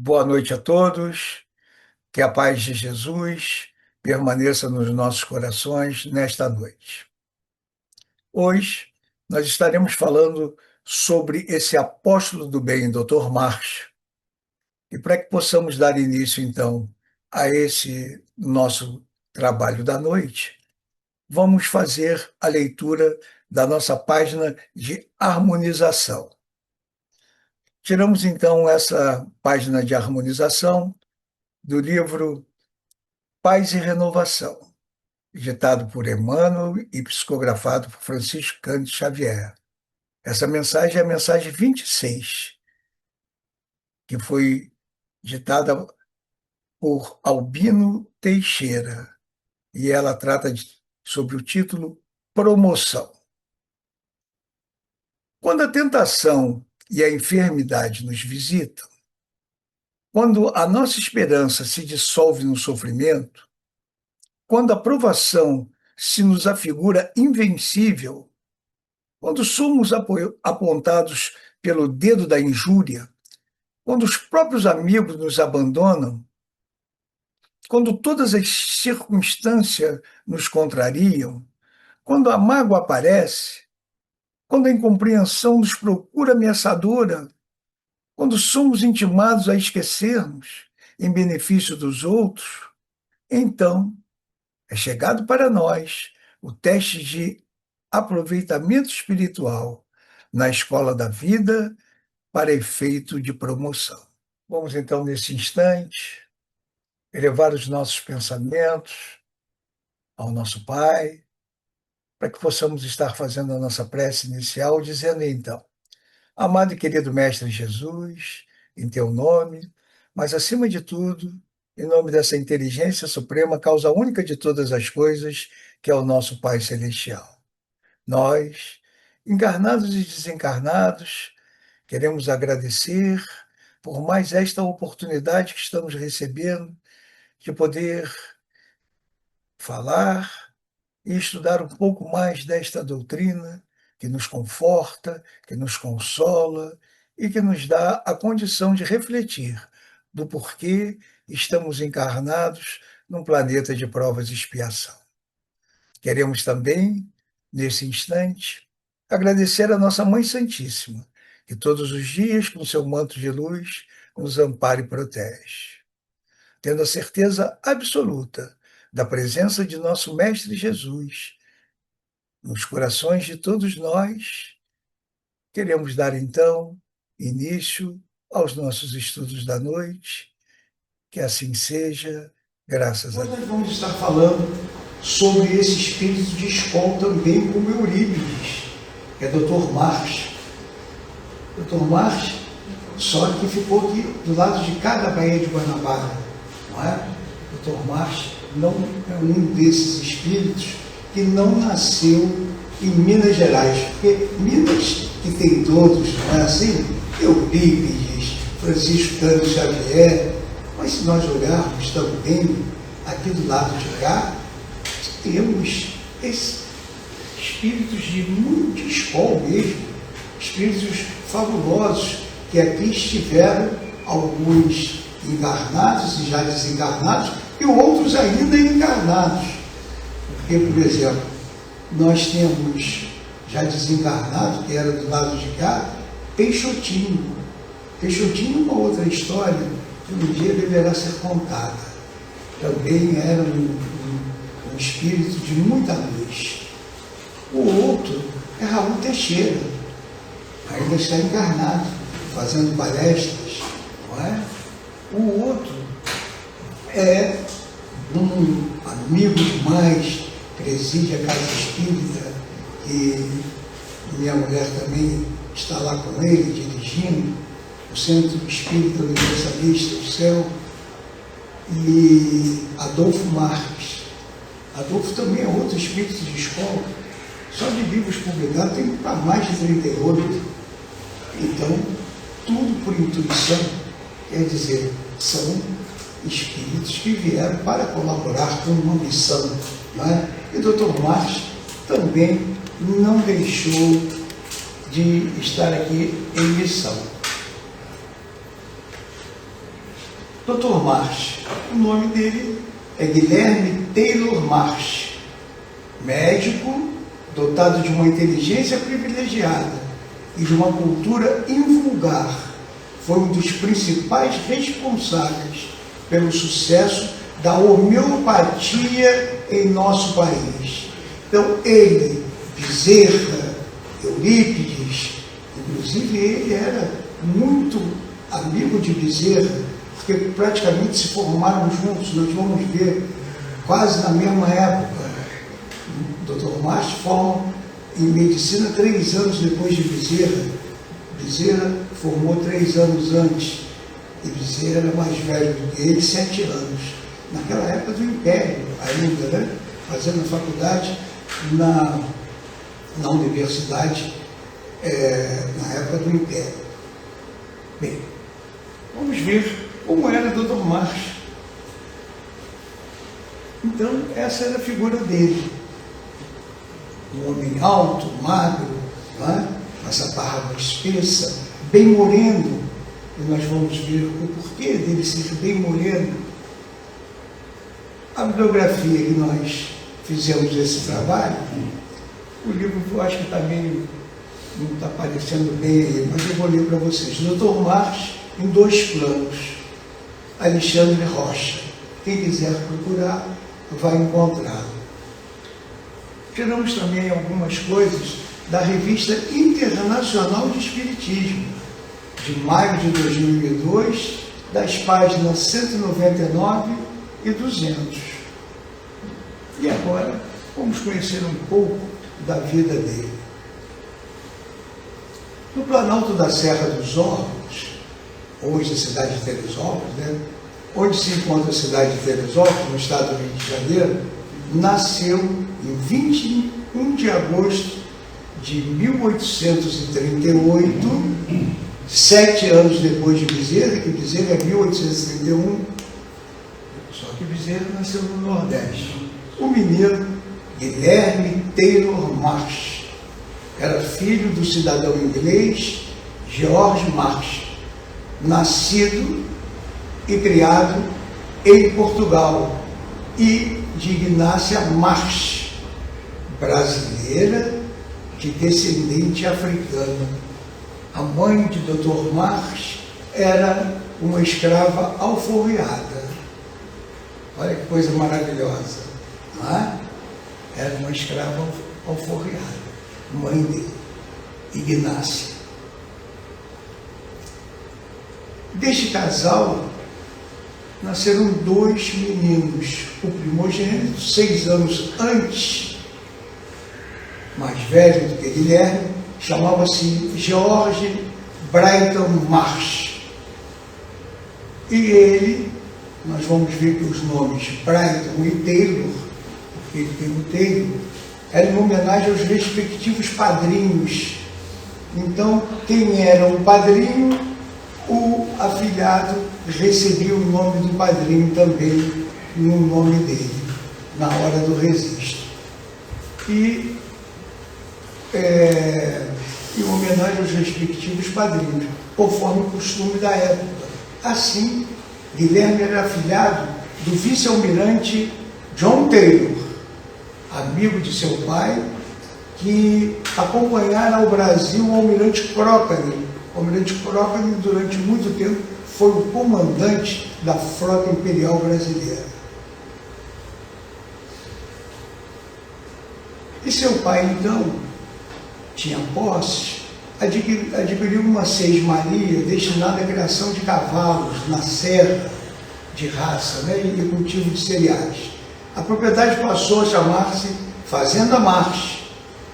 Boa noite a todos, que a paz de Jesus permaneça nos nossos corações nesta noite. Hoje nós estaremos falando sobre esse apóstolo do bem, Dr. Marx, e para que possamos dar início então a esse nosso trabalho da noite, vamos fazer a leitura da nossa página de harmonização. Tiramos então essa página de harmonização do livro Paz e Renovação, ditado por Emmanuel e psicografado por Francisco Cândido Xavier. Essa mensagem é a mensagem 26, que foi ditada por Albino Teixeira, e ela trata sobre o título Promoção. Quando a tentação e a enfermidade nos visitam, quando a nossa esperança se dissolve no sofrimento, quando a provação se nos afigura invencível, quando somos apontados pelo dedo da injúria, quando os próprios amigos nos abandonam, quando todas as circunstâncias nos contrariam, quando a mágoa aparece, quando a incompreensão nos procura ameaçadora, quando somos intimados a esquecermos em benefício dos outros, então é chegado para nós o teste de aproveitamento espiritual na escola da vida para efeito de promoção. Vamos então, nesse instante, elevar os nossos pensamentos ao nosso Pai, para que possamos estar fazendo a nossa prece inicial, dizendo então: amado e querido Mestre Jesus, em teu nome, mas acima de tudo, em nome dessa inteligência suprema, causa única de todas as coisas, que é o nosso Pai Celestial. Nós, encarnados e desencarnados, queremos agradecer por mais esta oportunidade que estamos recebendo de poder falar e estudar um pouco mais desta doutrina que nos conforta, que nos consola e que nos dá a condição de refletir do porquê estamos encarnados num planeta de provas e expiação. Queremos também, nesse instante, agradecer a nossa Mãe Santíssima, que todos os dias, com seu manto de luz, nos ampara e protege. Tendo a certeza absoluta da presença de nosso Mestre Jesus nos corações de todos nós, queremos dar então início aos nossos estudos da noite. Que assim seja, graças a Deus. Nós vamos estar falando sobre esse espírito de escola também, como Eurípides, que é Dr. Marx. Dr. Marx, só que ficou aqui do lado de cada Baía de Guanabara, não é? Dr. Marx não é um desses espíritos que não nasceu em Minas Gerais, porque Minas, que tem todos, não é assim? Eurípides, Francisco Cândido Xavier, mas se nós olharmos também aqui do lado de cá, temos esses espíritos de muita escola mesmo, espíritos fabulosos, que aqui estiveram, alguns encarnados e já desencarnados, e outros ainda encarnados. Porque, por exemplo, nós temos já desencarnado, que era do lado de cá, Peixotinho. Peixotinho é uma outra história que um dia deverá ser contada. Também era um espírito de muita luz. O outro é Raul Teixeira, ainda está encarnado, fazendo palestras, não é? O outro é um amigo demais, preside a Casa Espírita, que minha mulher também está lá com ele, dirigindo, o Centro Espírita Universalista, o CEL, e Adolfo Marques. Adolfo também é outro espírito de escola, só de livros publicados tem para mais de 38. Então, tudo por intuição, quer dizer, são espíritos que vieram para colaborar com uma missão, não é? E o Dr. Marx também não deixou de estar aqui em missão. Dr. Marsh, o nome dele é Guilherme Taylor Marsh, médico dotado de uma inteligência privilegiada e de uma cultura invulgar. Foi um dos principais responsáveis pelo sucesso da homeopatia em nosso país. Então, ele, Bezerra, Eurípides, inclusive ele era muito amigo de Bezerra, porque praticamente se formaram juntos. Nós vamos ver quase na mesma época. O Dr. Marsh forma em medicina 3 anos depois de Bezerra. Bezerra formou 3 anos antes, e Bezerra era mais velho do que ele, 7 anos. Naquela época do Império ainda, né? Fazendo a faculdade na universidade, na época do Império. Bem, vamos ver como era o Dr. Marsh. Então, essa era a figura dele. Um homem alto, magro, né? Com essa barba espessa, bem moreno. E nós vamos ver o porquê dele ser bem moreno. A bibliografia que nós fizemos esse trabalho, o livro eu acho que está meio, não está aparecendo bem aí, mas eu vou ler para vocês. Dr. Marsh em 2 planos. Alexandre Rocha. Quem quiser procurar, vai encontrá-lo. Tiramos também algumas coisas da Revista Internacional de Espiritismo, de maio de 2002, das páginas 199 e 200. E agora, vamos conhecer um pouco da vida dele. No Planalto da Serra dos Órgãos, hoje a cidade de Teresópolis, né? Onde se encontra a cidade de Teresópolis, no estado do Rio de Janeiro, nasceu em 21 de agosto de 1838, 7 anos depois de Bezerra, que Bezerra é 1831, só que Bezerra nasceu no Nordeste. O mineiro Guilherme Taylor Marsh era filho do cidadão inglês George Marsh, nascido e criado em Portugal, e de Ignácia Marsh, brasileira de descendente africano. A mãe de Dr. Marsh era uma escrava alforriada. Olha que coisa maravilhosa, não é? Era uma escrava alforriada, mãe dele, Ignácia. Deste casal nasceram 2 meninos. O primogênito, 6 anos antes, mais velho do que Guilherme, chamava-se George Brighton Marsh. E ele, nós vamos ver que os nomes Brighton e Taylor, porque ele tem o Taylor, eram em homenagem aos respectivos padrinhos. Então, quem era o padrinho, o afilhado recebia o nome do padrinho também no nome dele, na hora do registro. E em homenagem aos respectivos padrinhos, conforme o costume da época. Assim, Guilherme era afilhado do vice-almirante John Taylor, amigo de seu pai, que acompanhara ao Brasil o almirante Crocani. O almirante Crocani, durante muito tempo, foi o comandante da frota imperial brasileira. E seu pai, então, tinha posses, adquiriu uma sesmaria destinada à criação de cavalos na serra de raça, né, e cultivo de cereais. A propriedade passou a chamar-se Fazenda Marsh,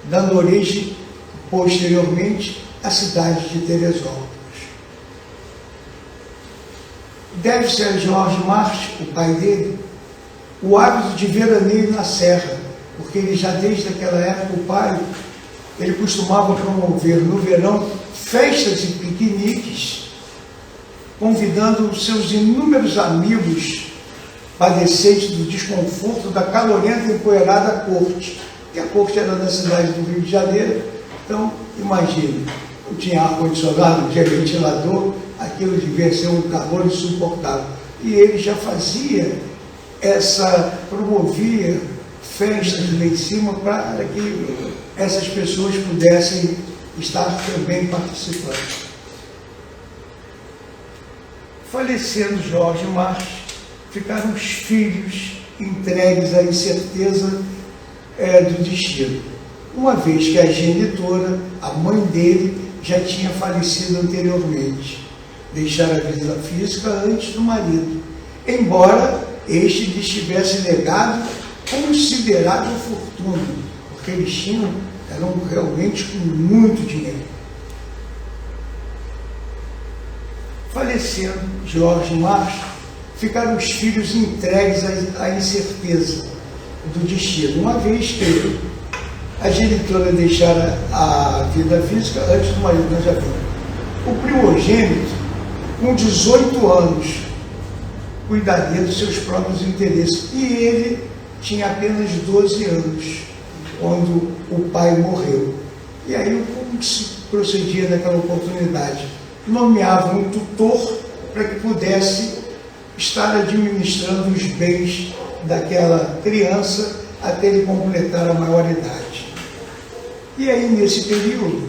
dando origem, posteriormente, à cidade de Teresópolis. Deve-se a George Marsh, o pai dele, o hábito de veraneio na serra, porque ele já desde aquela época, o pai, ele costumava promover no verão festas e piqueniques, convidando os seus inúmeros amigos padecentes do desconforto da calorenta e empoeirada corte, que a corte era da cidade do Rio de Janeiro. Então, imagine, não tinha ar-condicionado, não tinha ventilador, aquilo devia ser um calor insuportável. e ele já promovia festas lá em cima para que essas pessoas pudessem estar também participando. Falecendo Jorge Marx, ficaram os filhos entregues à incerteza do destino, uma vez que a genitora, a mãe dele, já tinha falecido anteriormente, deixara a vida física antes do marido, embora este lhes tivesse legado considerável fortuna, porque eles eram realmente com muito dinheiro. Falecendo Jorge Marx, ficaram os filhos entregues à incerteza do destino, uma vez que a genitora deixara a vida física antes do marido, nós já vimos. O primogênito, com 18 anos, cuidaria dos seus próprios interesses, e ele tinha apenas 12 anos, quando o pai morreu. E aí, como se procedia naquela oportunidade? Nomeava um tutor para que pudesse estar administrando os bens daquela criança até ele completar a maioridade. E aí, nesse período,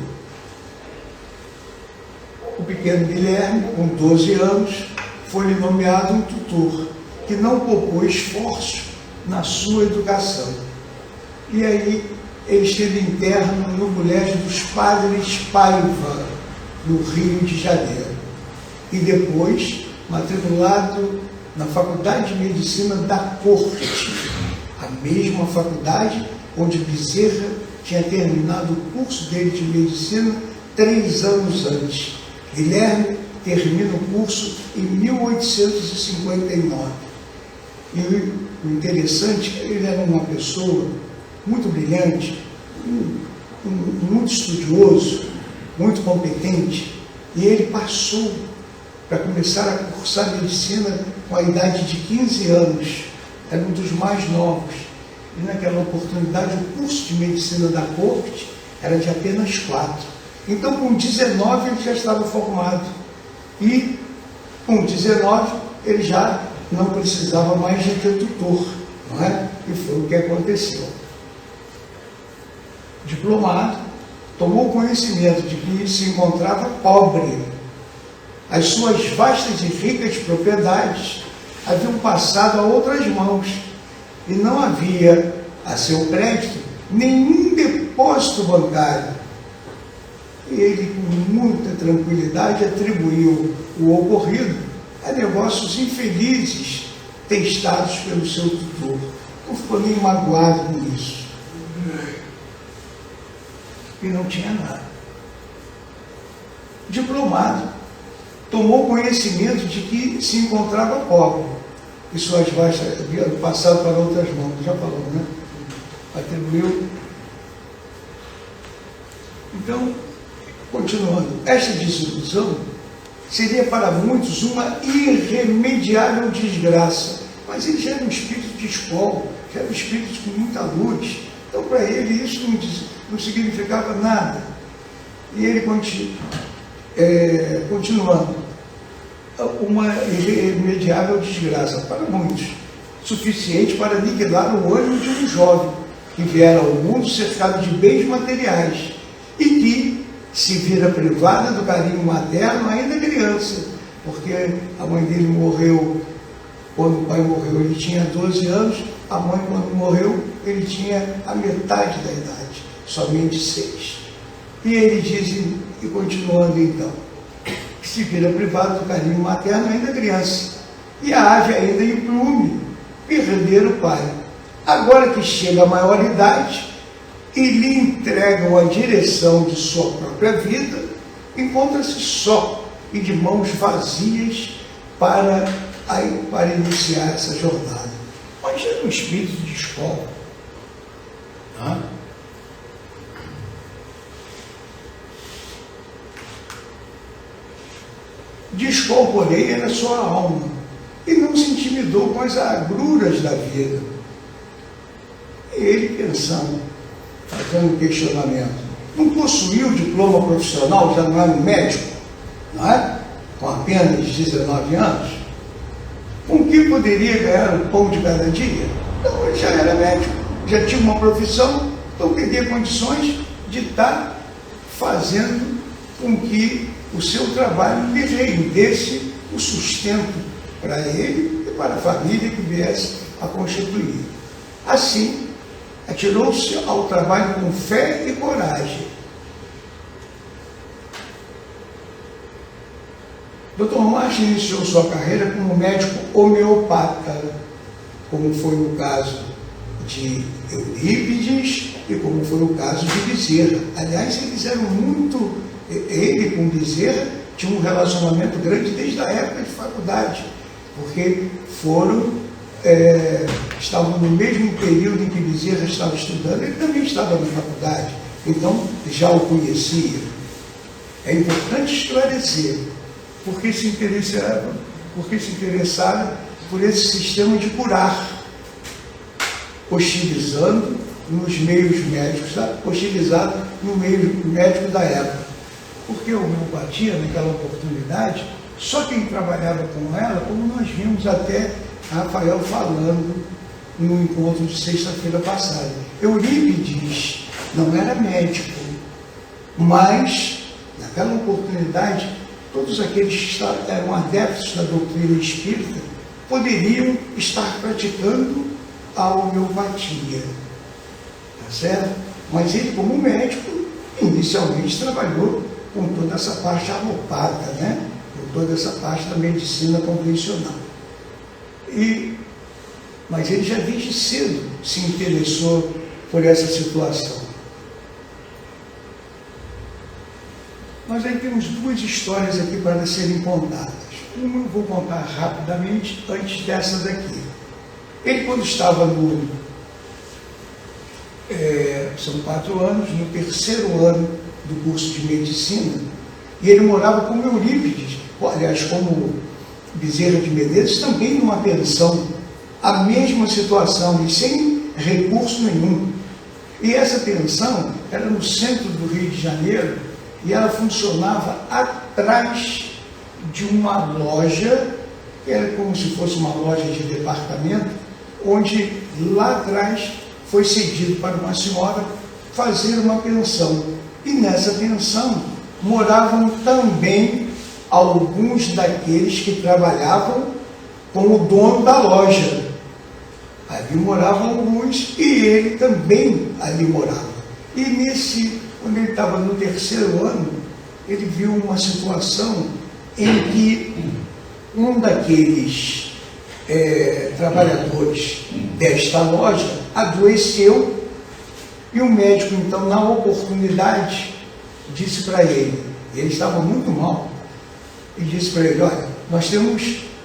o pequeno Guilherme, com 12 anos, foi-lhe nomeado um tutor, que não poupou esforço na sua educação. E aí, ele esteve interno no colégio dos Padres Paiva, no Rio de Janeiro. E depois, matriculado na Faculdade de Medicina da Corte, a mesma faculdade onde Bezerra tinha terminado o curso dele de medicina 3 anos antes. Guilherme termina o curso em 1859. E o interessante é que ele era uma pessoa muito brilhante, muito estudioso, muito competente, e ele passou para começar a cursar medicina com a idade de 15 anos, era um dos mais novos. E naquela oportunidade o curso de medicina da corte era de apenas 4. Então, com 19 ele já estava formado, e com 19 ele já não precisava mais de ter tutor, não é? E foi o que aconteceu. Diplomado, tomou conhecimento de que se encontrava pobre. As suas vastas e ricas propriedades haviam passado a outras mãos, e não havia a seu crédito nenhum depósito bancário. E ele, com muita tranquilidade, atribuiu o ocorrido a negócios infelizes testados pelo seu tutor. Não ficou nem magoado com isso. E não tinha nada. Diplomado, tomou conhecimento de que se encontrava pobre, e suas vastas haviam passado para outras mãos, já falou, né? Atribuiu. Então, continuando, esta desilusão seria para muitos uma irremediável desgraça, mas ele já era um espírito de escola, já era um espírito com muita luz, então para ele isso não significava nada. E ele continuando, uma irremediável desgraça para muitos, suficiente para aniquilar o ânimo de um jovem que viera ao mundo cercado de bens materiais e que se vira privada do carinho materno ainda criança, porque a mãe dele morreu, quando o pai morreu ele tinha 12 anos, a mãe quando morreu ele tinha a metade da idade, somente 6. E ele diz, e continuando então, que se vira privado do carinho materno ainda criança, e a ave ainda implume perder o pai. Agora que chega a maioridade e lhe entregam a direção de sua própria vida, encontra-se só e de mãos vazias para iniciar essa jornada. Mas é um espírito de escola. Não? Descomporei era sua alma e não se intimidou com as agruras da vida. E ele pensando, fazendo um questionamento, não possuía o diploma profissional, já não era um médico, não é? Com apenas 19 anos? com que poderia ganhar o pão de cada dia? Então ele já era médico, já tinha uma profissão, então teria condições de estar fazendo com que o seu trabalho lhe rendesse o sustento para ele e para a família que viesse a constituir. Assim, atirou-se ao trabalho com fé e coragem. Dr. Marx iniciou sua carreira como médico homeopata, como foi o caso de Eurípides e como foi o caso de Bezerra. Aliás, eles eram muito... Ele com Bezerra tinha um relacionamento grande desde a época de faculdade, porque estavam no mesmo período em que Bezerra estava estudando, ele também estava na faculdade, então já o conhecia. É importante esclarecer porque se interessaram por esse sistema de curar, hostilizando nos meios médicos, hostilizado no meio médico da época. Porque a homeopatia, naquela oportunidade, só quem trabalhava com ela, como nós vimos até Rafael falando no encontro de sexta-feira passada. Eurípides não era médico, mas, naquela oportunidade, todos aqueles que eram adeptos da doutrina espírita poderiam estar praticando a homeopatia, tá certo? Mas ele, como médico, inicialmente trabalhou com toda essa parte alopata, né? Com toda essa parte da medicina convencional. Mas ele já desde cedo se interessou por essa situação. Nós aí temos duas histórias aqui para serem contadas. Uma eu vou contar rapidamente antes dessa daqui. Ele, quando estava são 4 anos, no 3º ano do curso de medicina, e ele morava como Eurípides, aliás, como Bezerra de Menezes, também numa pensão, a mesma situação, e sem recurso nenhum. E essa pensão era no centro do Rio de Janeiro, e ela funcionava atrás de uma loja, que era como se fosse uma loja de departamento, onde lá atrás foi cedido para uma senhora fazer uma pensão. E nessa pensão moravam também alguns daqueles que trabalhavam com o dono da loja. Ali moravam alguns e ele também ali morava. E quando ele estava no 3º ano, ele viu uma situação em que um daqueles trabalhadores desta loja adoeceu, e o médico, então, na oportunidade, disse para ele estava muito mal, e disse para ele: olha,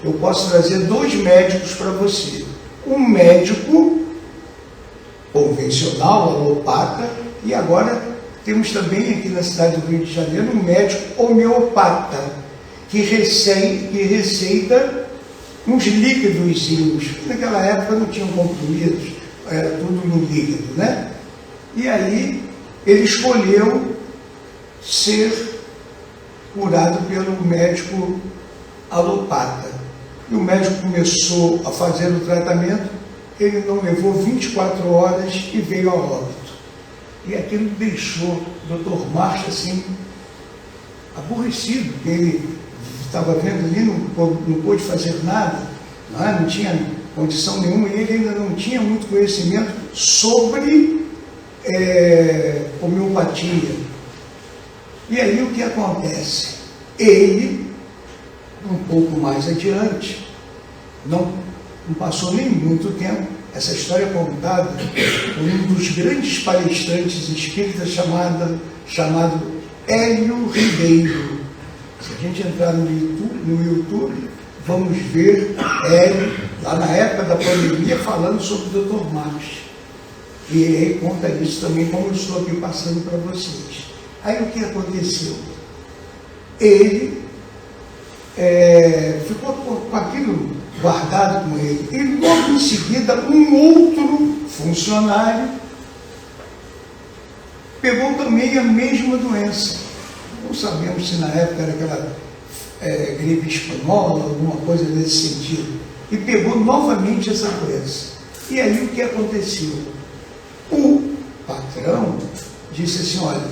eu posso trazer 2 médicos para você, um médico convencional, alopata, e agora temos também aqui na cidade do Rio de Janeiro um médico homeopata, que receita uns líquidos. Naquela época não tinham comprimidos, era tudo em líquido, né? E aí ele escolheu ser curado pelo médico alopata. E o médico começou a fazer o tratamento, ele não levou 24 horas e veio a óbito. E aquilo deixou o Dr. Marx assim, aborrecido, porque ele estava vendo ali, não pôde fazer nada, não tinha condição nenhuma, e ele ainda não tinha muito conhecimento sobre homeopatia. E aí o que acontece? Ele, um pouco mais adiante, não passou nem muito tempo, essa história é contada por um dos grandes palestrantes espíritas chamado Hélio Ribeiro. Se a gente entrar no YouTube, vamos ver Hélio, lá na época da pandemia, falando sobre o Dr. Marx. E ele conta isso também, como eu estou aqui passando para vocês. Aí o que aconteceu? Ele ficou com aquilo guardado com ele. E logo em seguida, um outro funcionário pegou também a mesma doença. Não sabemos se na época era aquela gripe espanhola, alguma coisa nesse sentido. e pegou novamente essa doença. E aí o que aconteceu? O patrão disse assim, olha,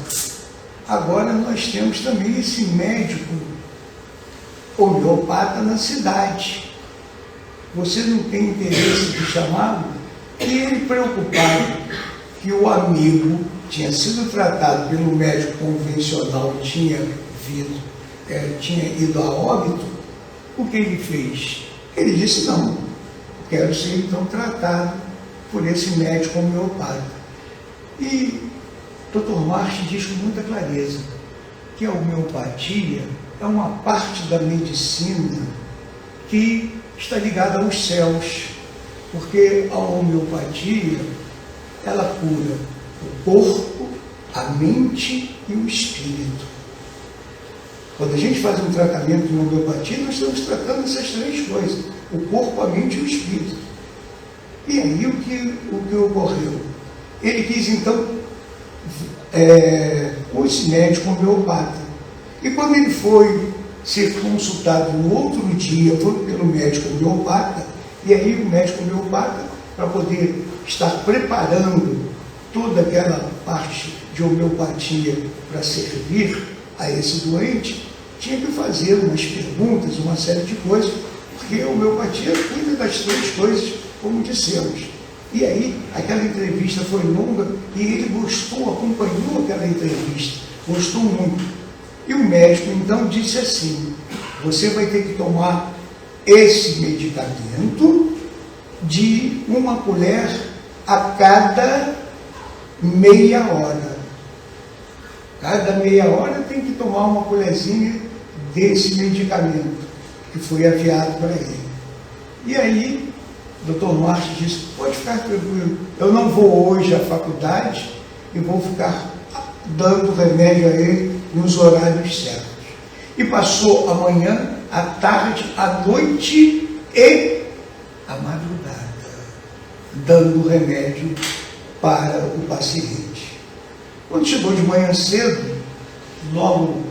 agora nós temos também esse médico homeopata na cidade. Você não tem interesse de chamá-lo? E ele, preocupado que o amigo tinha sido tratado pelo médico convencional e tinha ido a óbito, o que ele fez? Ele disse, não, quero ser então tratado por esse médico homeopata. E Dr. March diz com muita clareza que a homeopatia é uma parte da medicina que está ligada aos céus, porque a homeopatia, ela cura o corpo, a mente e o espírito. Quando a gente faz um tratamento de homeopatia, nós estamos tratando essas três coisas, o corpo, a mente e o espírito. E aí o que ocorreu? Ele quis então com esse médico homeopata. E quando ele foi ser consultado no outro dia, foi pelo médico homeopata, e aí o médico homeopata, para poder estar preparando toda aquela parte de homeopatia para servir a esse doente, tinha que fazer umas perguntas, uma série de coisas, porque a homeopatia cuida das três coisas, como dissemos. E aí, aquela entrevista foi longa e ele gostou, acompanhou aquela entrevista, gostou muito. E o médico então disse assim, você vai ter que tomar esse medicamento de 1 colher a cada meia hora. Cada meia hora tem que tomar uma colherzinha desse medicamento que foi aviado para ele. E aí, o Dr. March disse, pode ficar tranquilo, eu não vou hoje à faculdade e vou ficar dando remédio a ele nos horários certos. E passou a manhã, a tarde, a noite e a madrugada, dando remédio para o paciente. Quando chegou de manhã cedo, logo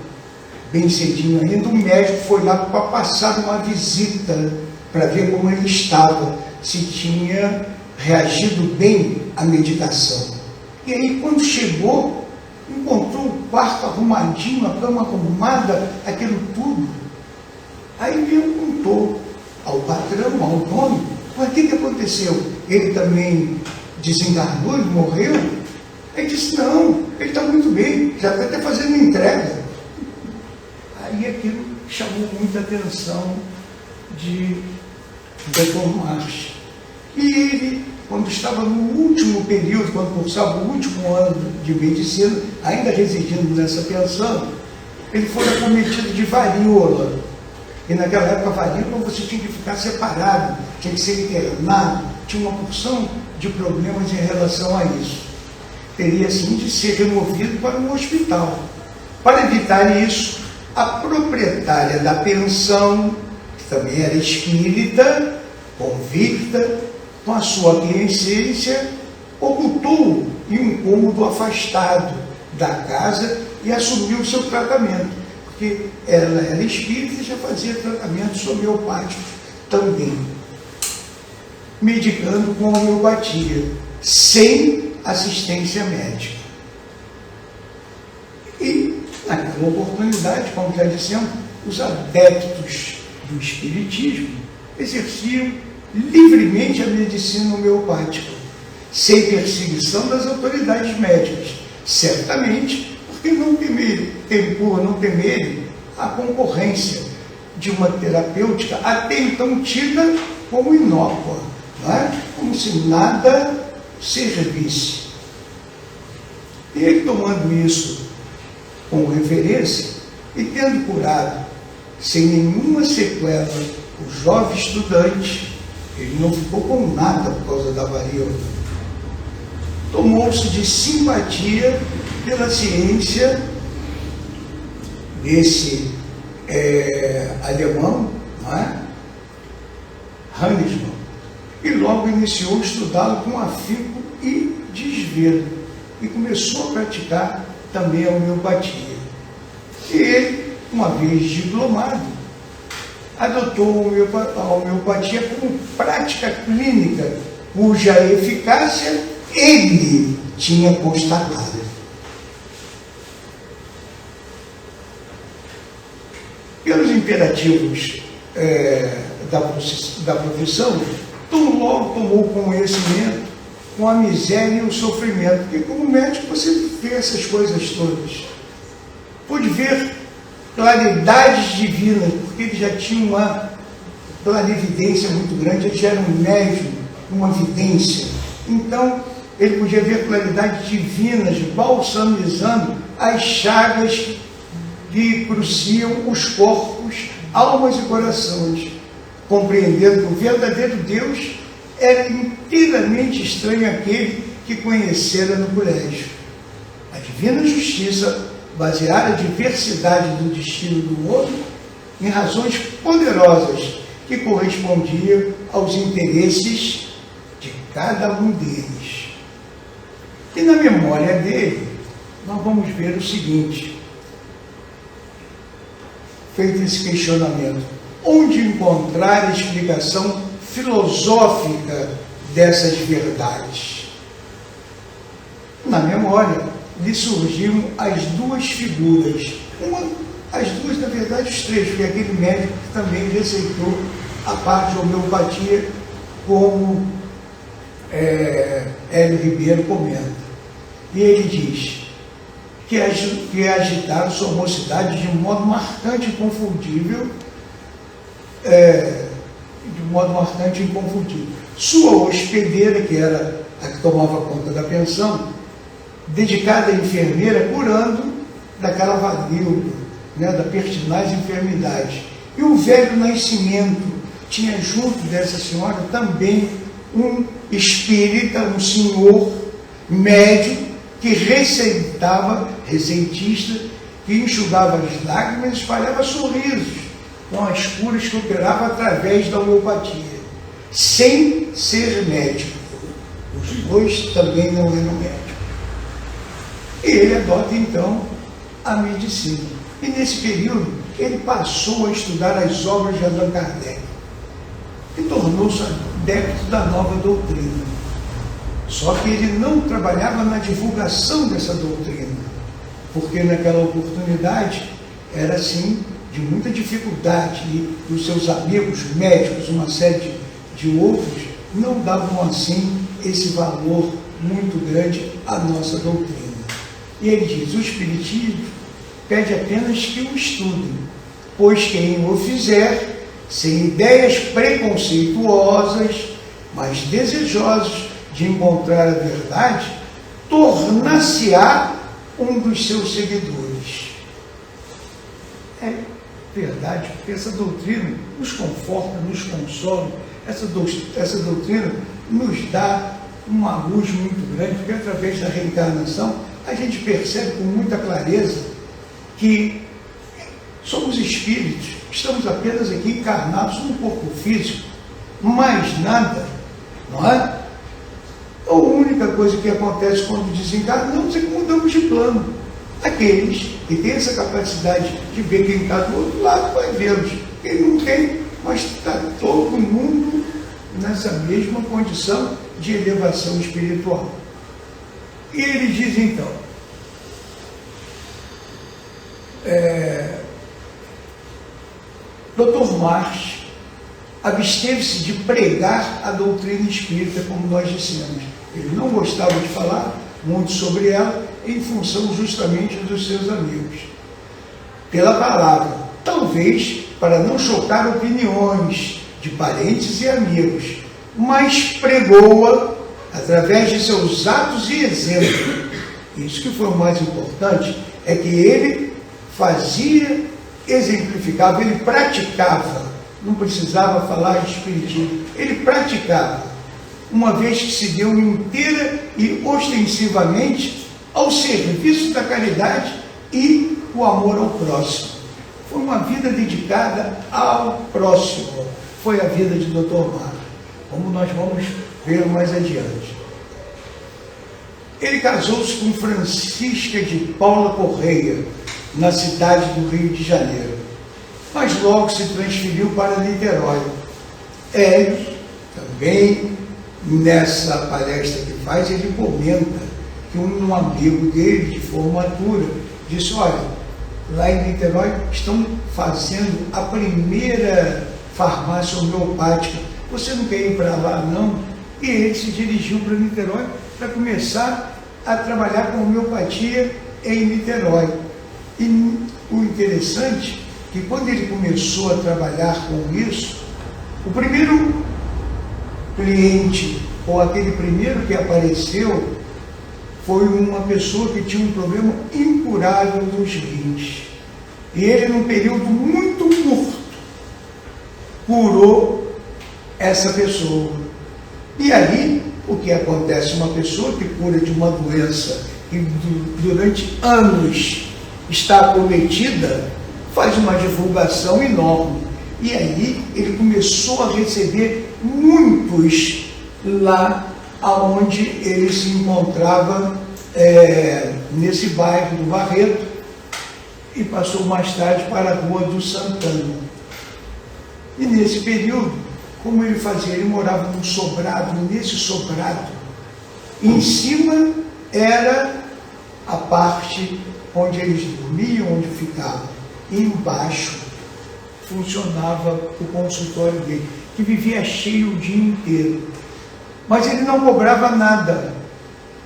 bem cedinho ainda, o médico foi lá para passar uma visita para ver como ele estava, se tinha reagido bem à medicação. E aí, quando chegou, encontrou o quarto arrumadinho, a cama arrumada, aquilo tudo. Aí perguntou ao patrão, ao dono, mas o que aconteceu? Ele também desencarnou, ele morreu? Ele disse, não, ele está muito bem, já está até fazendo entrega. Aí aquilo chamou muita atenção de Dr. March. E ele, quando estava no último período, quando cursava o último ano de medicina, ainda residindo nessa pensão, ele foi acometido de varíola. E naquela época, varíola, você tinha que ficar separado, tinha que ser internado, tinha uma porção de problemas em relação a isso. Teria, assim, de ser removido para um hospital. Para evitar isso, a proprietária da pensão, que também era espírita, convicta, com a sua quiescência, ocultou em um cômodo afastado da casa e assumiu o seu tratamento, porque ela era espírita e já fazia tratamentos homeopáticos também, medicando com homeopatia, sem assistência médica. E, naquela oportunidade, como já dissemos, os adeptos do espiritismo exerciam livremente a medicina homeopática, sem perseguição das autoridades médicas, certamente porque não temerem a concorrência de uma terapêutica até então tida como inócua, não é? Como se nada servisse. E ele, tomando isso com reverência e tendo curado sem nenhuma sequela o jovem estudante, ele não ficou com nada por causa da varíola, tomou-se de simpatia pela ciência desse alemão, não é? Hahnemann, e logo iniciou a estudá-lo com afinco e desvelo, e começou a praticar também a homeopatia. E ele, uma vez diplomado, adotou a homeopatia como prática clínica, cuja eficácia ele tinha constatado. Pelos imperativos da profissão, tão logo tomou conhecimento com a miséria e o sofrimento, porque como médico você vê essas coisas todas. Pôde ver claridades divinas, porque ele já tinha uma clarividência muito grande, ele já era um médium, uma vidência. Então, ele podia ver claridades divinas balsamizando as chagas que cruciam os corpos, almas e corações, compreendendo que o verdadeiro Deus era inteiramente estranho àquele que conhecera no colégio. A divina justiça baseara a diversidade do destino do homem em razões poderosas que correspondiam aos interesses de cada um deles. E na memória dele, nós vamos ver o seguinte, feito esse questionamento, onde encontrar a explicação filosófica dessas verdades? Na memória lhe surgiram as duas figuras, as duas, na verdade, os três, porque aquele médico que também receitou a parte de homeopatia, como Hélio Ribeiro comenta. E ele diz que agitaram sua mocidade de modo marcante e inconfundível, Sua hospedeira, que era a que tomava conta da pensão, dedicada à enfermeira, curando daquela varíola, da pertinaz enfermidade. E o velho Nascimento tinha junto dessa senhora também um espírita, um senhor médium, que receitista, que enxugava as lágrimas e espalhava sorrisos com as curas que operava através da homeopatia, sem ser médico. Os dois também não eram médicos. E ele adota, então, a medicina. E nesse período, ele passou a estudar as obras de Allan Kardec e tornou-se adepto da nova doutrina. Só que ele não trabalhava na divulgação dessa doutrina, porque naquela oportunidade era assim de muita dificuldade, e os seus amigos médicos, uma série de outros, não davam assim esse valor muito grande à nossa doutrina. E ele diz, o Espiritismo pede apenas que o estudem, pois quem o fizer, sem ideias preconceituosas, mas desejosos de encontrar a verdade, tornar-se-á um dos seus seguidores. É verdade, porque essa doutrina nos conforta, nos consola, essa doutrina nos dá uma luz muito grande, porque através da reencarnação a gente percebe com muita clareza que somos espíritos, estamos apenas aqui encarnados num corpo físico, mais nada, não é? A única coisa que acontece quando desencarnamos é que mudamos de plano. Aqueles que têm essa capacidade de ver quem está do outro lado vai vê-los. Quem não tem, mas está todo mundo nessa mesma condição de elevação espiritual. E ele diz então, Dr. Marx absteve-se de pregar a doutrina espírita, como nós dissemos. Ele não gostava de falar muito sobre ela, em função justamente dos seus amigos. Pela palavra, talvez para não chocar opiniões de parentes e amigos, mas pregou-a através de seus atos e exemplos. Isso que foi o mais importante, é que ele fazia, exemplificava, ele praticava, não precisava falar de espiritismo, ele praticava, uma vez que se deu inteira e ostensivamente ao serviço da caridade e o amor ao próximo. Foi uma vida dedicada ao próximo, foi a vida de Dr. Marx, como nós vamos ver mais adiante. Ele casou-se com Francisca de Paula Correia, na cidade do Rio de Janeiro. mas logo se transferiu para Niterói. Hélio, também nessa palestra que faz, ele comenta que um amigo dele de formatura disse: olha, lá em Niterói estão fazendo a primeira farmácia homeopática, você não quer ir para lá não? E ele se dirigiu para Niterói para começar a trabalhar com homeopatia em Niterói. E o interessante é que quando ele começou a trabalhar com isso, o primeiro cliente, ou aquele primeiro que apareceu, foi uma pessoa que tinha um problema incurável dos rins. E ele, num período muito curto, curou essa pessoa. E aí, o que acontece? Uma pessoa que cura de uma doença que durante anos está acometida, faz uma divulgação enorme. E aí, ele começou a receber muitos lá aonde ele se encontrava, nesse bairro do Barreto, e passou mais tarde para a Rua do Santana. E nesse período, como ele fazia? Ele morava num sobrado, e nesse sobrado, em cima era a parte onde eles dormiam, onde ficavam, e embaixo funcionava o consultório dele, que vivia cheio o dia inteiro. Mas ele não cobrava nada.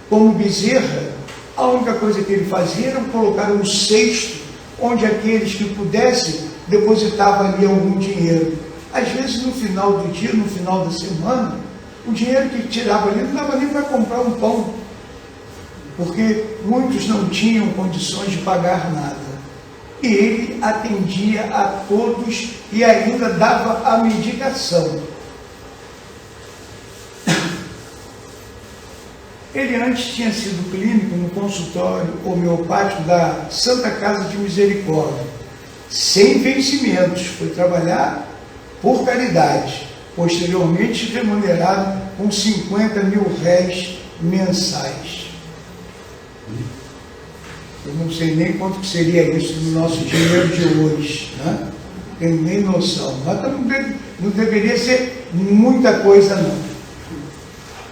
Como Bezerra, a única coisa que ele fazia era colocar um cesto onde aqueles que pudessem depositavam ali algum dinheiro. Às vezes, no final do dia, no final da semana, o dinheiro que tirava ali não dava nem para comprar um pão, porque muitos não tinham condições de pagar nada. E ele atendia a todos e ainda dava a medicação. Ele antes tinha sido clínico no consultório homeopático da Santa Casa de Misericórdia, sem vencimentos, foi trabalhar por caridade, posteriormente remunerado com 50 mil réis mensais. Eu não sei nem quanto que seria isso no nosso dinheiro de hoje, né? Não tenho nem noção, mas não deveria ser muita coisa não.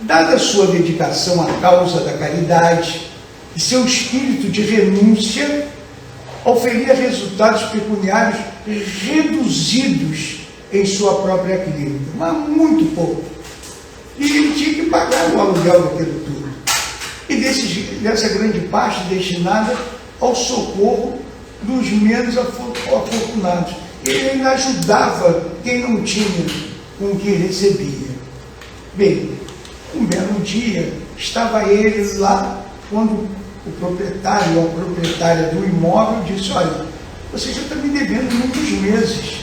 Dada a sua dedicação à causa da caridade e seu espírito de renúncia, oferia resultados pecuniários reduzidos em sua própria clínica, mas muito pouco. E ele tinha que pagar o aluguel daquilo tudo. E dessa grande parte destinada ao socorro dos menos afortunados. Ele ainda ajudava quem não tinha com o que recebia. Bem, um belo dia, estava ele lá, quando o proprietário ou a proprietária do imóvel disse: olha, você já está me devendo muitos meses,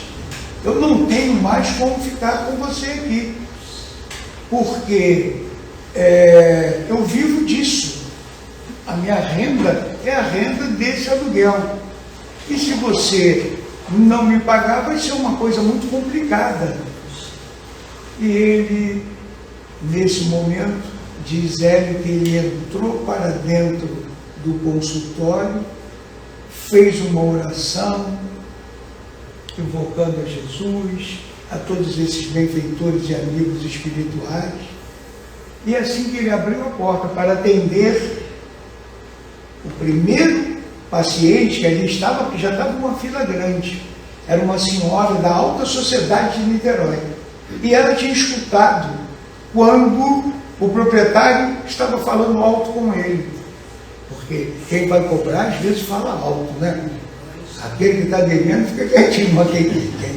eu não tenho mais como ficar com você aqui, porque eu vivo disso, a minha renda é a renda desse aluguel, e se você não me pagar, vai ser uma coisa muito complicada. E ele, nesse momento, diz Hélio que ele entrou para dentro do consultório, fez uma oração, invocando a Jesus, a todos esses benfeitores e amigos espirituais, e assim que ele abriu a porta para atender o primeiro paciente que ali estava, porque já estava uma fila grande, era uma senhora da alta sociedade de Niterói, e ela tinha escutado quando o proprietário estava falando alto com ele, porque quem vai cobrar às vezes fala alto, né? Aquele que está devendo fica quietinho, mas quem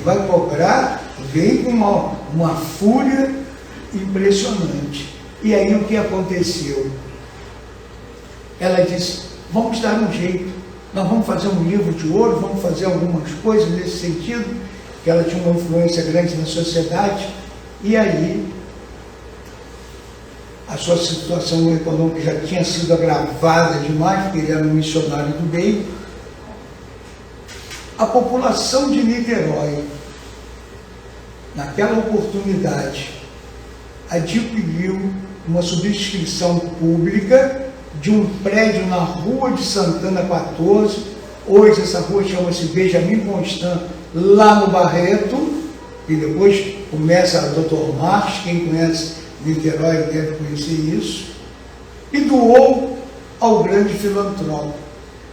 vai cobrar vem com uma fúria impressionante. E aí o que aconteceu? Ela disse: vamos dar um jeito, nós vamos fazer um livro de ouro, vamos fazer algumas coisas nesse sentido, que ela tinha uma influência grande na sociedade. E aí a sua situação econômica já tinha sido agravada demais, porque ele era um missionário do bem. A população de Niterói, naquela oportunidade, adquiriu uma subscrição pública de um prédio na Rua de Santana 14, hoje essa rua chama-se Benjamin Constant lá no Barreto, e depois começa o Dr. Marques, quem conhece Niterói deve conhecer isso, e doou ao grande filantropo.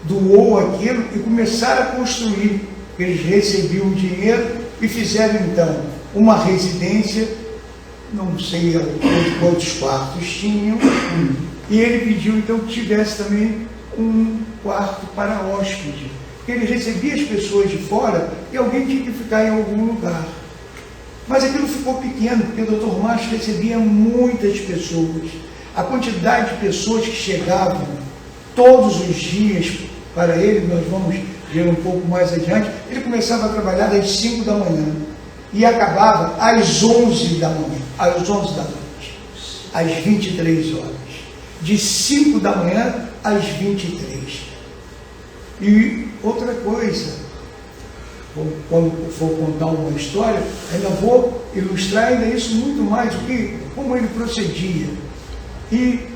Doou aquilo e começaram a construir. Eles recebiam dinheiro e fizeram então uma residência, não sei quantos quartos tinham, e ele pediu então que tivesse também um quarto para hóspede, porque ele recebia as pessoas de fora e alguém tinha que ficar em algum lugar. Mas aquilo ficou pequeno, porque o Dr. Marques recebia muitas pessoas. A quantidade de pessoas que chegavam todos os dias para ele, nós vamos ver um pouco mais adiante, ele começava a trabalhar às 5 da manhã e acabava às 11 da manhã, às 11 da noite, às 23 horas. De 5 da manhã às 23. E outra coisa, quando for contar uma história, ainda vou ilustrar ainda isso muito mais, como ele procedia. E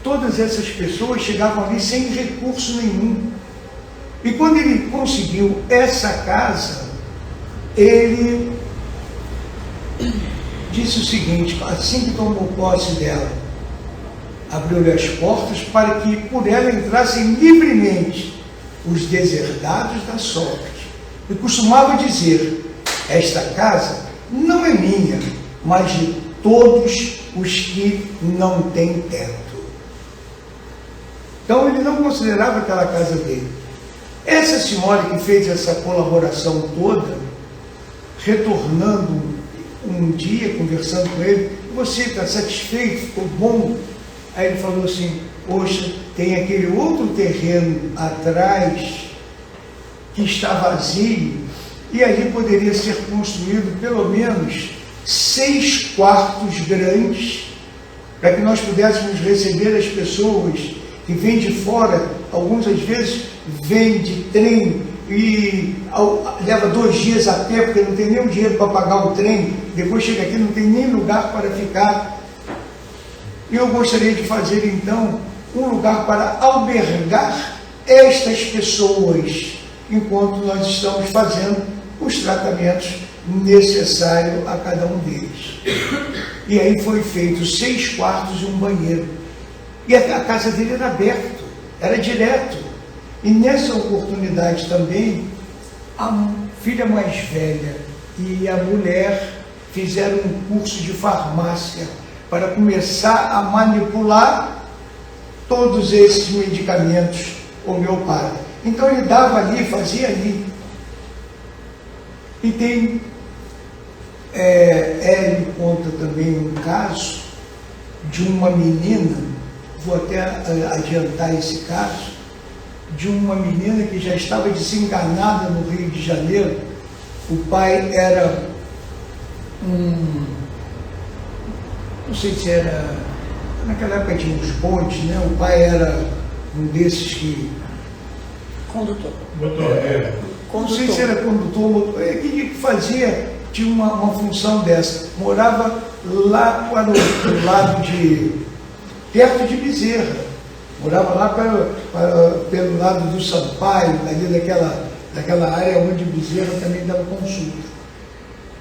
todas essas pessoas chegavam ali sem recurso nenhum. E quando ele conseguiu essa casa, ele disse o seguinte, assim que tomou posse dela, abriu-lhe as portas para que por ela entrassem livremente os deserdados da sorte. E costumava dizer, esta casa não é minha, mas de todos os que não têm teto. Então ele não considerava aquela casa dele. Essa senhora que fez essa colaboração toda, retornando um dia, conversando com ele, você está satisfeito, ficou bom? Aí ele falou assim, poxa, tem aquele outro terreno atrás que está vazio e ali poderia ser construído pelo menos 6 quartos grandes para que nós pudéssemos receber as pessoas que vêm de fora. Alguns às vezes vêm de trem e leva 2 dias a pé porque não tem nem o dinheiro para pagar o trem, depois chega aqui não tem nem lugar para ficar. Eu gostaria de fazer então um lugar para albergar estas pessoas enquanto nós estamos fazendo os tratamentos necessários a cada um deles. E aí foi feito 6 quartos e um banheiro. E a casa dele era aberta, era direto. E nessa oportunidade também, a filha mais velha e a mulher fizeram um curso de farmácia para começar a manipular todos esses medicamentos homeopáticos. Então ele dava ali, fazia ali. E tem, ele conta também um caso de uma menina, vou até adiantar esse caso, de uma menina que já estava desenganada no Rio de Janeiro. O pai era não sei se era, naquela época tinha uns bondes, né? O pai era um desses que... Condutor. Não sei se era condutor, que fazia, tinha uma função dessa. Morava lá para o lado perto de Bezerra. Morava lá pelo lado do Sampaio, ali daquela área onde Bezerra também dava consulta.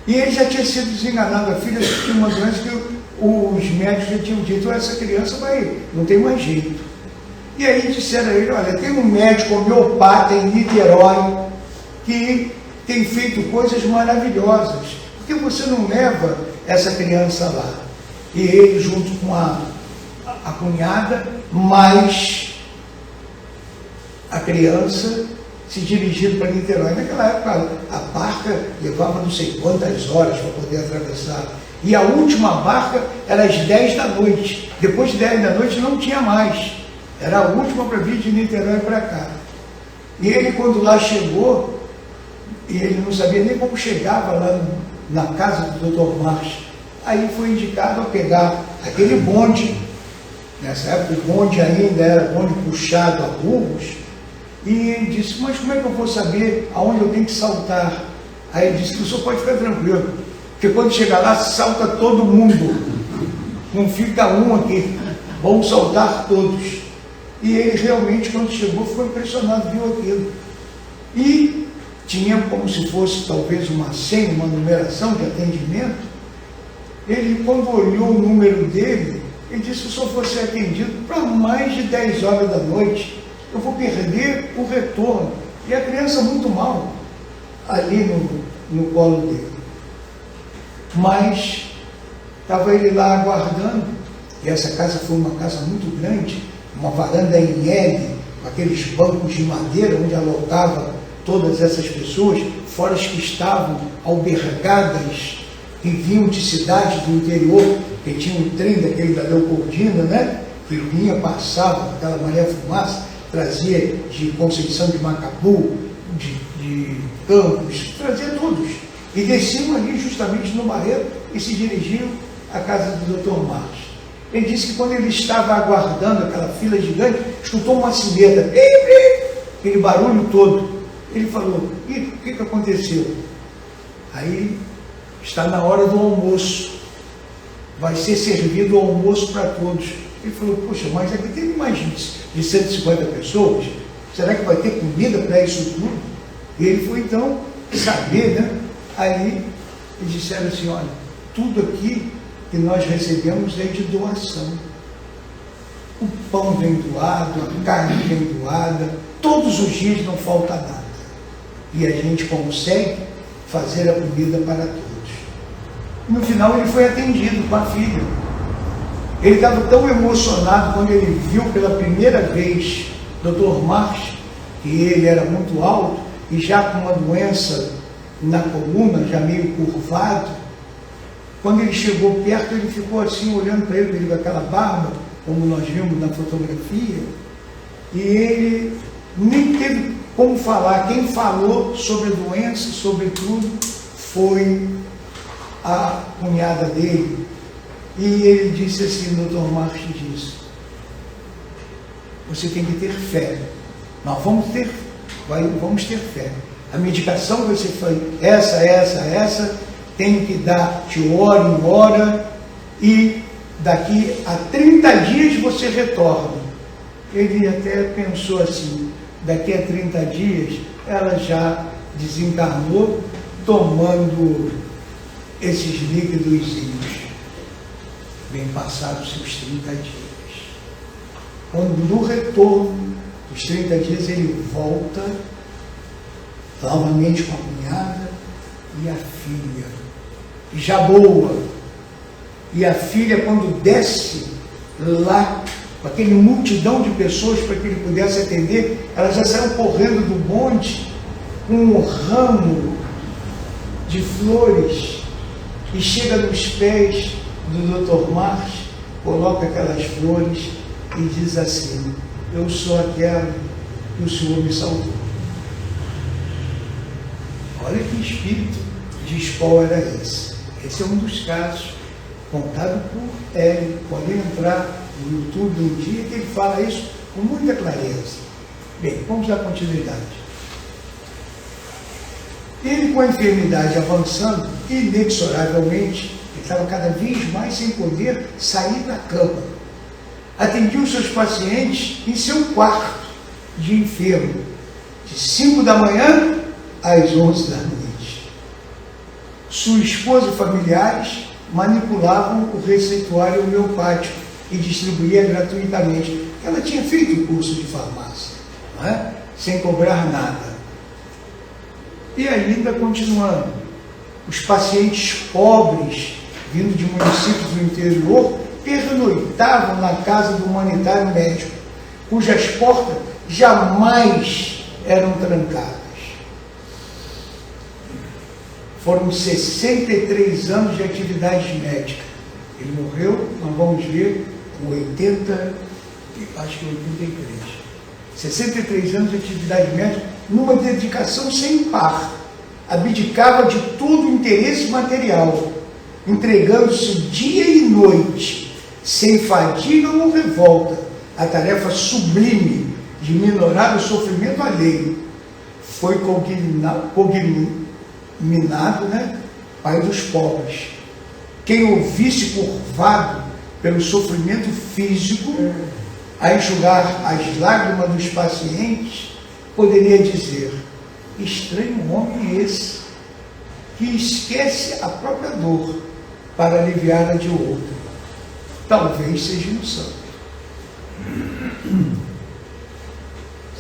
E ele já tinha sido desenganado, a filha tinha uma doença que os médicos já tinham dito, essa criança não tem mais jeito. E aí disseram a ele, olha, tem um médico homeopata em Niterói que tem feito coisas maravilhosas. Por que você não leva essa criança lá? E ele, junto com a cunhada, mais a criança, se dirigiram para Niterói. Naquela época, a barca levava não sei quantas horas para poder atravessar. E a última barca era às 10 da noite. Depois de 10 da noite não tinha mais. Era a última para vir de Niterói para cá. E ele, quando lá chegou, e ele não sabia nem como chegava lá na casa do Dr. Marques, aí foi indicado a pegar aquele bonde. Nessa época o bonde ainda era bonde puxado a burros. E ele disse, mas como é que eu vou saber aonde eu tenho que saltar? Aí ele disse, o senhor pode ficar tranquilo, porque quando chegar lá, salta todo mundo. Não fica um aqui. Vamos saltar todos. E ele realmente, quando chegou, ficou impressionado, viu aquilo. E tinha como se fosse talvez uma senha, uma numeração de atendimento. Ele, quando olhou o número dele, ele disse: se eu só fosse atendido para mais de 10 horas da noite, eu vou perder o retorno. E a criança muito mal ali no colo dele. Mas estava ele lá aguardando, e essa casa foi uma casa muito grande, uma varanda em L, com aqueles bancos de madeira, onde alocava todas essas pessoas, fora as que estavam albergadas, que vinham de cidades do interior, que tinha um trem daquele da Leopoldina, né? Que vinha, passava, aquela maré fumaça, trazia de Conceição de Macabu, de Campos, trazia todos. E desciam ali justamente no Barreto e se dirigiam à casa do Dr. Marcos. Ele disse que quando ele estava aguardando aquela fila gigante, escutou uma sineta, aquele barulho todo. Ele falou: e o que aconteceu? Aí está na hora do almoço, vai ser servido o almoço para todos. Ele falou: poxa, mas aqui tem mais de 150 pessoas, será que vai ter comida para isso tudo? E ele foi então saber, né? Aí eles disseram assim: olha, tudo aqui que nós recebemos é de doação. O pão vem doado, a carne vem doada, todos os dias não falta nada. E a gente consegue fazer a comida para todos. No final ele foi atendido com a filha. Ele estava tão emocionado quando ele viu pela primeira vez Dr. Marcos, que ele era muito alto e já com uma doença na coluna, já meio curvado. Quando ele chegou perto, ele ficou assim, olhando para ele com aquela barba, como nós vimos na fotografia, e ele nem teve como falar. Quem falou sobre a doença, sobre tudo, foi a cunhada dele. E ele disse assim, o Dr. Marcos disse: você tem que ter fé. Nós vamos ter fé. A medicação que você faz, essa, tem que dar de hora em hora, e daqui a 30 dias você retorna. Ele até pensou assim: daqui a 30 dias ela já desencarnou tomando esses líquidozinhos. Bem passados seus 30 dias. Quando no retorno dos 30 dias ele volta novamente com a cunhada e a filha, já boa. E a filha, quando desce lá, com aquele multidão de pessoas para que ele pudesse atender, ela já saiu correndo do bonde com um ramo de flores e chega nos pés do Dr. Marcos, coloca aquelas flores e diz assim: eu sou aquela que o Senhor me salvou. Olha que espírito de escola era esse. Esse é um dos casos contado por ele. Pode entrar no YouTube um dia que ele fala isso com muita clareza. Bem, vamos dar continuidade. Ele, com a enfermidade avançando, inexoravelmente, ele estava cada vez mais sem poder sair da cama. Atendia os seus pacientes em seu quarto de enfermo, de 5 da manhã às 11 da noite. Sua esposa e familiares manipulavam o receituário homeopático e distribuía gratuitamente. Ela tinha feito o curso de farmácia, não é? Sem cobrar nada. E ainda continuando, os pacientes pobres, vindo de municípios do interior, pernoitavam na casa do humanitário médico, cujas portas jamais eram trancadas. Foram 63 anos de atividade médica. Ele morreu, nós vamos ver, com 80, acho que 83. 63 anos de atividade médica, numa dedicação sem par. Abdicava de todo o interesse material, entregando-se dia e noite, sem fadiga ou revolta, a tarefa sublime de minorar o sofrimento alheio. Foi cognominado, né, pai dos pobres. Quem ouvisse curvado pelo sofrimento físico, a enxugar as lágrimas dos pacientes, poderia dizer: estranho homem é esse, que esquece a própria dor para aliviar a de outro. Talvez seja um santo.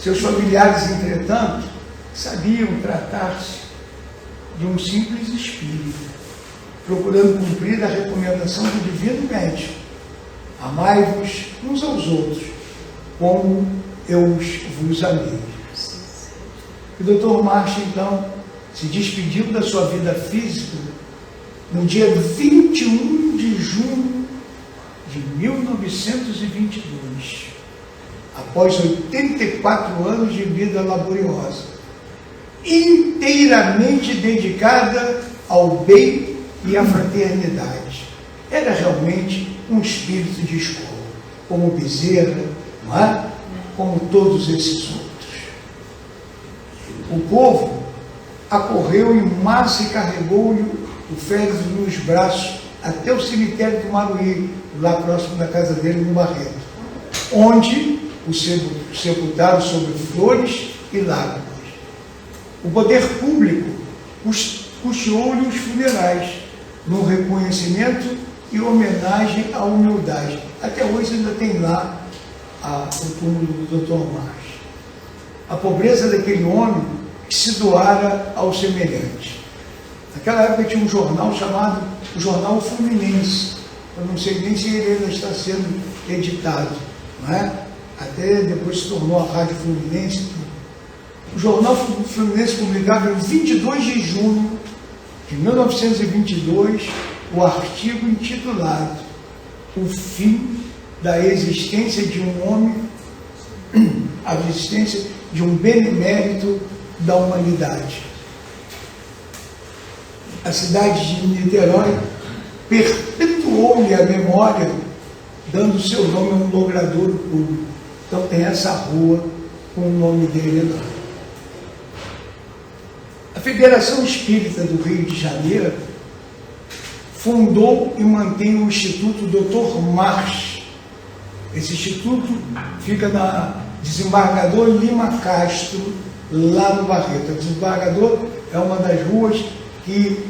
Seus familiares, entretanto, sabiam tratar-se de um simples espírito, procurando cumprir a recomendação do divino médico: amai-vos uns aos outros, como eu vos amei. O Dr. Marsh, então, se despediu da sua vida física no dia 21 de junho de 1922, após 84 anos de vida laboriosa, inteiramente dedicada ao bem e à fraternidade. Era realmente um espírito de escola, como Bezerra, não é? Como todos esses outros. O povo acorreu em massa e carregou-lhe o féretro nos braços até o cemitério do Maruí, lá próximo da casa dele, no Barreto, onde o sepultaram sobre flores e lágrimas. O poder público custeou-lhe os funerais, no reconhecimento e homenagem à humildade. Até hoje ainda tem lá o túmulo do Dr. Marsh. A pobreza daquele homem que se doara ao semelhante. Naquela época tinha um jornal chamado o Jornal Fluminense. Eu não sei nem se ele ainda está sendo editado, não é? Até depois se tornou a Rádio Fluminense. O Jornal Fluminense publicava em 22 de junho de 1922 o artigo intitulado "O fim da existência de um homem, a existência de um benemérito da humanidade". A cidade de Niterói perpetuou-lhe a memória, dando seu nome a um logradouro público. Então tem essa rua com o nome dele lá. A Federação Espírita do Rio de Janeiro fundou e mantém o Instituto Dr. Marsh. Esse instituto fica na Desembargador Lima Castro, lá no Barreto. O Desembargador é uma das ruas que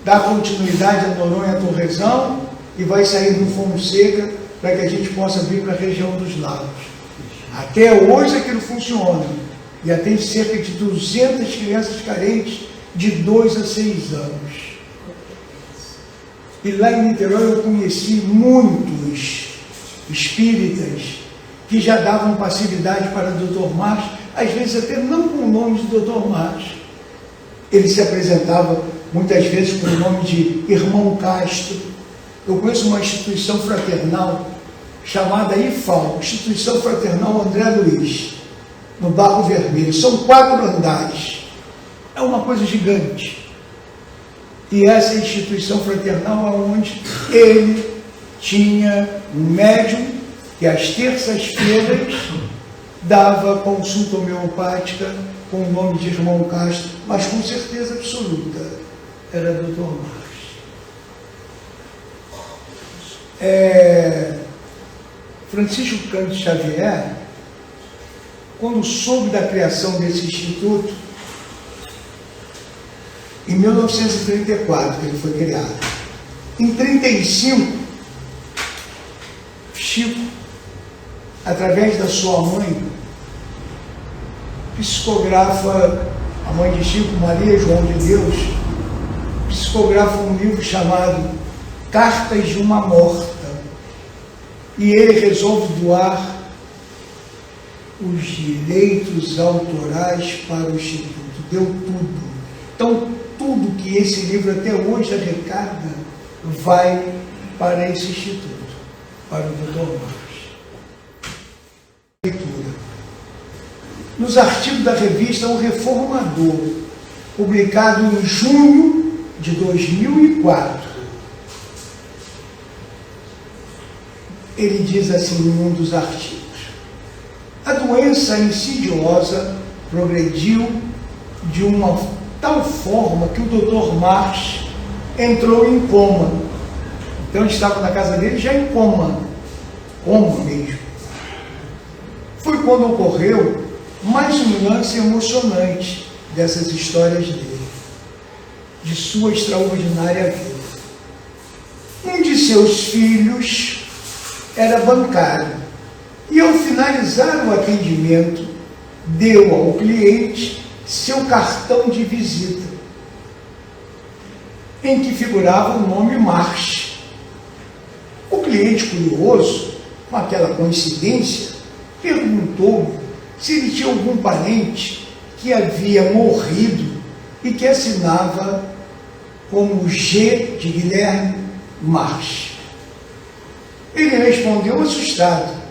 dá continuidade a Noronha Torrezão e vai sair do Fonseca para que a gente possa vir para a região dos lagos. Até hoje aquilo funciona. E atende cerca de 200 crianças carentes de 2 a 6 anos. E lá em Niterói eu conheci muitos espíritas que já davam passividade para o Dr. Marsh, às vezes até não com o nome de Dr. Marsh. Ele se apresentava muitas vezes com o nome de Irmão Castro. Eu conheço uma instituição fraternal chamada IFAL, Instituição Fraternal André Luiz, no Barro Vermelho. São 4 andares. É uma coisa gigante. E essa instituição fraternal é onde ele tinha um médium que às terças-feiras dava consulta homeopática com o nome de Irmão Castro, mas com certeza absoluta era Dr. Marsh. Francisco Cândido Xavier, quando soube da criação desse instituto, em 1934 que ele foi criado, em 1935, Chico, através da sua mãe, psicografa, a mãe de Chico, Maria João de Deus, psicografa um livro chamado Cartas de uma Morta, e ele resolve doar os direitos autorais para o Instituto. Deu tudo. Então, tudo que esse livro até hoje arrecada vai para esse Instituto, para o Dr. Marsh. Leitura. Nos artigos da revista O Reformador, publicado em junho de 2004, ele diz assim em um dos artigos: a doença insidiosa progrediu de uma tal forma que o Dr. Marsh entrou em coma. Então ele estava na casa dele já em coma mesmo. Foi quando ocorreu mais um lance emocionante dessas histórias dele, de sua extraordinária vida. Um de seus filhos era bancário e, ao finalizar o atendimento, deu ao cliente seu cartão de visita, em que figurava o nome Marx. O cliente, curioso com aquela coincidência, perguntou se ele tinha algum parente que havia morrido e que assinava como G de Guilherme Marx. Ele respondeu assustado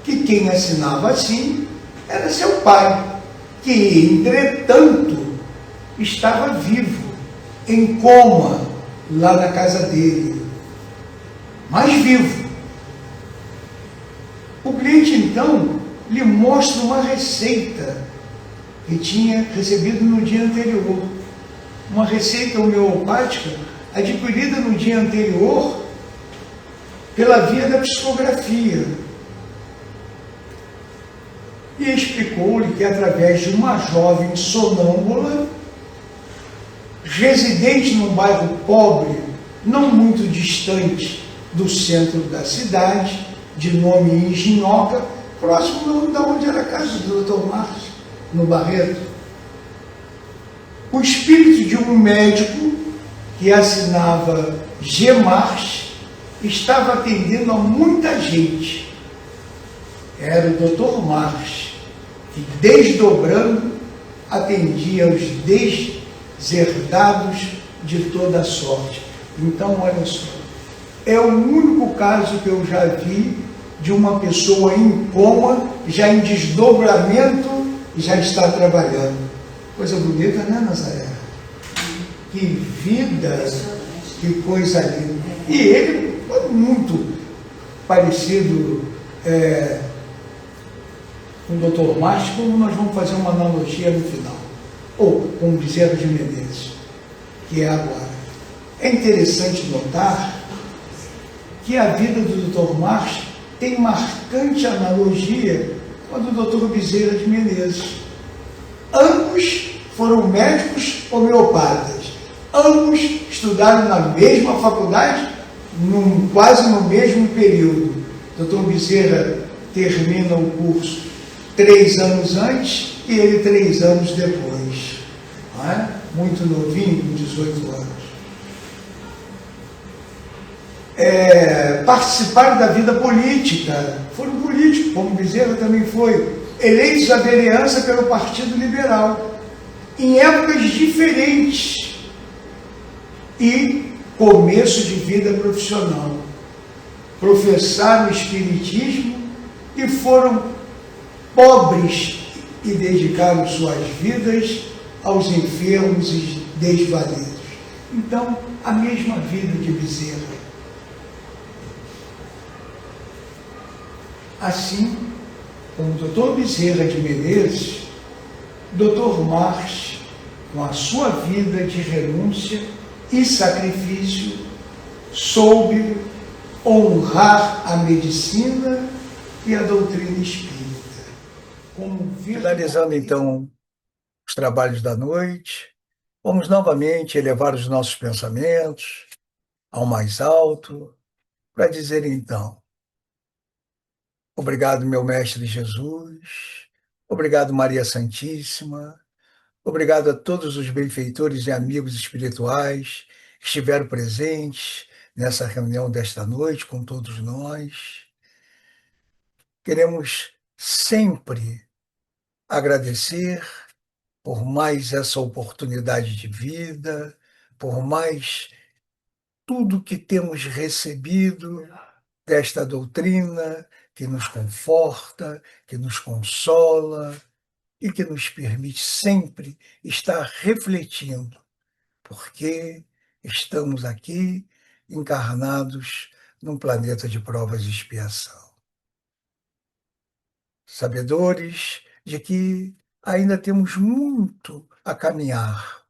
que quem assinava assim era seu pai, que, entretanto, estava vivo, em coma, lá na casa dele, mas vivo. O cliente, então, lhe mostra uma receita que tinha recebido no dia anterior, uma receita homeopática adquirida no dia anterior pela via da psicografia. E explicou-lhe que, através de uma jovem sonâmbula, residente num bairro pobre, não muito distante do centro da cidade, de nome Engenhoca, próximo de onde era a casa do Dr. Marx, no Barreto, o espírito de um médico que assinava G. Marx estava atendendo a muita gente. Era o Dr. Marx, que, desdobrando, atendia aos deserdados de toda sorte. Então, olha só, é o único caso que eu já vi de uma pessoa em coma, já em desdobramento, e já está trabalhando. Coisa bonita, né, Nazaré? Que vida, que coisa linda. E ele foi muito parecido com o Dr. Marx, como nós vamos fazer uma analogia no final, ou com o Bezerra de Menezes, que é agora. É interessante notar que a vida do Dr. Marx tem marcante analogia com a do Dr. Bezerra de Menezes. Ambos foram médicos homeopatas, ambos estudaram na mesma faculdade, quase no mesmo período. Dr. Bezerra termina o curso 3 anos antes e ele 3 anos depois. Não é? Muito novinho, com 18 anos. Participaram da vida política, foram políticos, como Bezerra também foi, eleitos à vereança pelo Partido Liberal, em épocas diferentes, e começo de vida profissional. Professaram o espiritismo e foram pobres e dedicaram suas vidas aos enfermos e desvalidos. Então, a mesma vida de Bezerra. Assim como o Dr. Bezerra de Menezes, Dr. Marx, com a sua vida de renúncia e sacrifício, soube honrar a medicina e a doutrina espírita. Finalizando, então, os trabalhos da noite, vamos novamente elevar os nossos pensamentos ao mais alto, para dizer, então, obrigado, meu Mestre Jesus, obrigado, Maria Santíssima, obrigado a todos os benfeitores e amigos espirituais que estiveram presentes nessa reunião desta noite com todos nós. Queremos sempre agradecer por mais essa oportunidade de vida, por mais tudo que temos recebido desta doutrina que nos conforta, que nos consola e que nos permite sempre estar refletindo, porque estamos aqui encarnados num planeta de provas e expiação. Sabedores de que ainda temos muito a caminhar.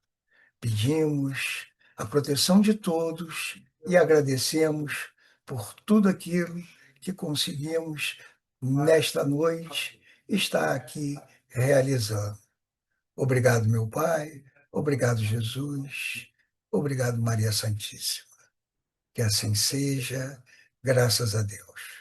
Pedimos a proteção de todos e agradecemos por tudo aquilo que conseguimos nesta noite estar aqui realizando. Obrigado, meu Pai. Obrigado, Jesus. Obrigado, Maria Santíssima. Que assim seja, graças a Deus.